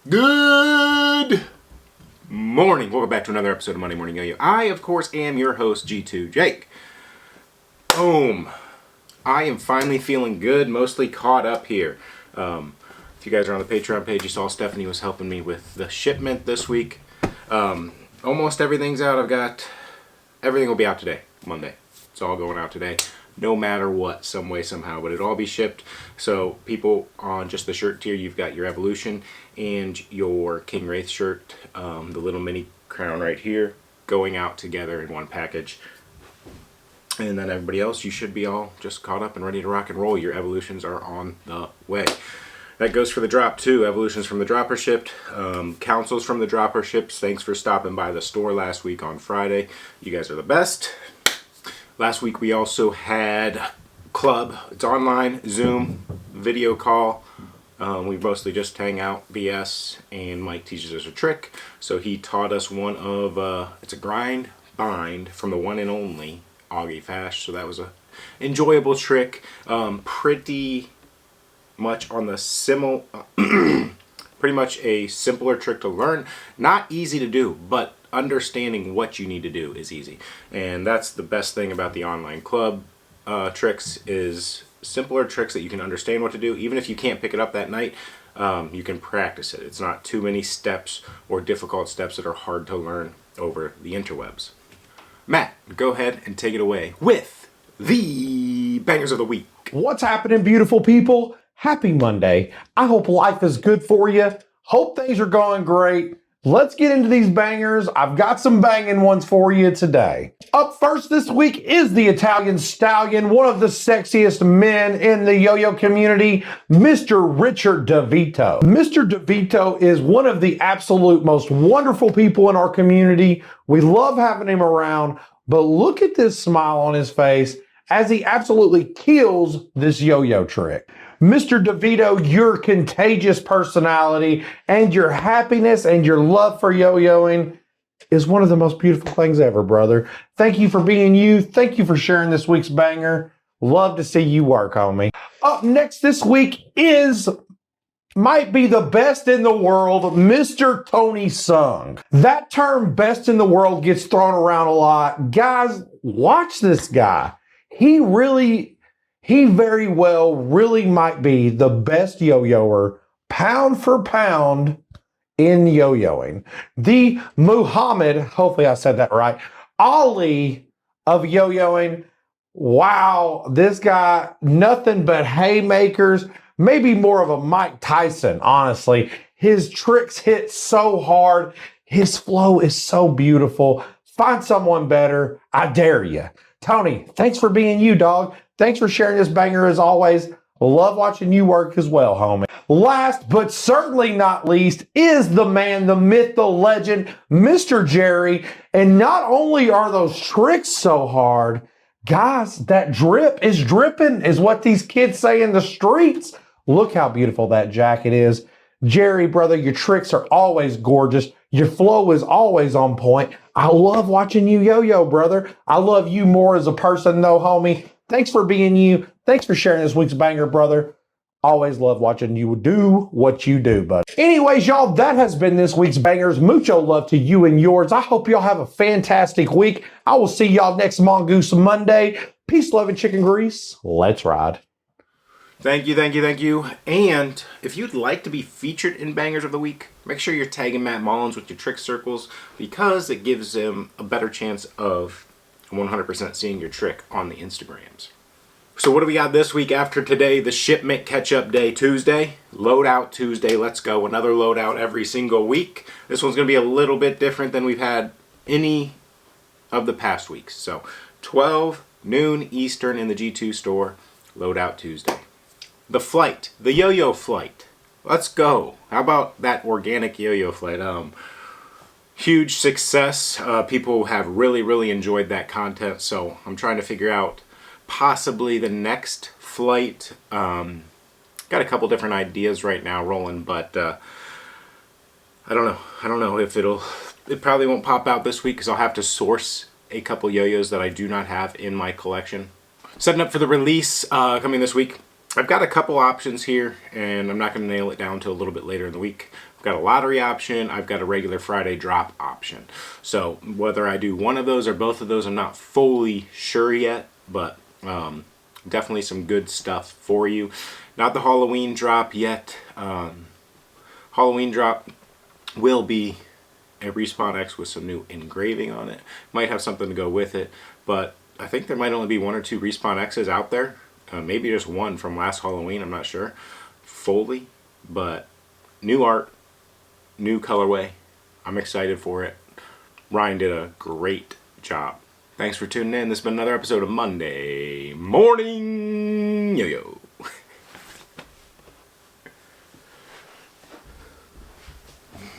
Good morning. Welcome back to another episode of Monday Morning Yo-Yo. I, of course, am your host, G2 Jake. Boom. I am finally feeling good, mostly caught up here. If you guys are on the Patreon page, you saw Stephanie was helping me with the shipment this week. Almost everything's out. Everything will be out today, Monday. It's all going out today. No matter what, some way, somehow, but it'll all be shipped. So people on just the shirt tier, you've got your Evolution and your King Wraith shirt, the little mini crown right here, going out together in one package. And then everybody else, you should be all just caught up and ready to rock and roll. Your Evolutions are on the way. That goes for the drop too. Evolutions from the dropper shipped. Councils from the dropper shipped. Thanks for stopping by the store last week on Friday. You guys are the best. Last week we also had club. It's online, Zoom, video call. We mostly just hang out, BS, and Mike teaches us a trick. So he taught us one of, it's a grind bind from the one and only Augie Fash. So that was a enjoyable trick. Pretty much on the pretty much a simpler trick to learn. Not easy to do, but understanding what you need to do is easy. And that's the best thing about the online club tricks, is simpler tricks that you can understand what to do. Even if you can't pick it up that night, you can practice it. It's not too many steps or difficult steps that are hard to learn over the interwebs. Matt, go ahead and take it away with the bangers of the week. What's happening, beautiful people? Happy Monday. I hope life is good for you. Hope things are going great. Let's get into these bangers. I've got some banging ones for you today. Up first this week is the Italian Stallion, one of the sexiest men in the yo-yo community, Mr. Richard DeVito. Mr. DeVito is one of the absolute most wonderful people in our community. We love having him around, but look at this smile on his face as he absolutely kills this yo-yo trick. Mr. DeVito, your contagious personality and your happiness and your love for yo-yoing is one of the most beautiful things ever, brother. Thank you for being you. Thank you for sharing this week's banger. Love to see you work, homie. Up next this week might be the best in the world, Mr. Tony Sung. That term best in the world gets thrown around a lot. Guys, watch this guy. He very well really might be the best yo-yoer, pound for pound, in yo-yoing. The Muhammad, hopefully I said that right, Ali of yo-yoing. Wow, this guy, nothing but haymakers, maybe more of a Mike Tyson, honestly. His tricks hit so hard. His flow is so beautiful. Find someone better. I dare you. Tony, thanks for being you, dog. Thanks for sharing this banger as always. Love watching you work as well, homie. Last but certainly not least is the man, the myth, the legend, Mr. Jerry. And not only are those tricks so hard, guys, that drip is dripping, is what these kids say in the streets. Look how beautiful that jacket is. Jerry, brother, your tricks are always gorgeous. Your flow is always on point. I love watching you yo-yo, brother. I love you more as a person though, homie. Thanks for being you. Thanks for sharing this week's banger, brother. Always love watching you do what you do, bud. Anyways, y'all, that has been this week's bangers. Mucho love to you and yours. I hope y'all have a fantastic week. I will see y'all next Mongoose Monday. Peace, love, and chicken grease. Let's ride. Thank you, thank you, thank you. And if you'd like to be featured in Bangers of the Week, make sure you're tagging Matt Mullins with your trick circles, because it gives him a better chance of 100% seeing your trick on the Instagrams. So what do we got this week after today? The shipment catch-up day, Tuesday. Loadout Tuesday. Let's go. Another loadout every single week. This one's going to be a little bit different than we've had any of the past weeks. So 12 noon Eastern in the G2 store. Loadout Tuesday. The flight. The yo-yo flight. Let's go. How about that organic yo-yo flight? Huge success. People have really enjoyed that content, so I'm trying to figure out possibly the next flight. Got a couple different ideas right now rolling, but I don't know if it probably won't pop out this week, because I'll have to source a couple yo-yos that I do not have in my collection. Setting up for the release coming this week. I've got a couple options here, and I'm not going to nail it down until a little bit later in the week got a lottery option, I've got a regular Friday drop option. So whether I do one of those or both of those, I'm not fully sure yet, but definitely some good stuff for you. Not the Halloween drop yet. Halloween drop will be a Respawn X with some new engraving on it. Might have something to go with it, but I think there might only be 1 or 2 Respawn X's out there. Maybe just one from last Halloween, I'm not sure. Fully, but new art, new colorway. I'm excited for it. Ryan did a great job. Thanks for tuning in. This has been another episode of Monday Morning Yo-Yo.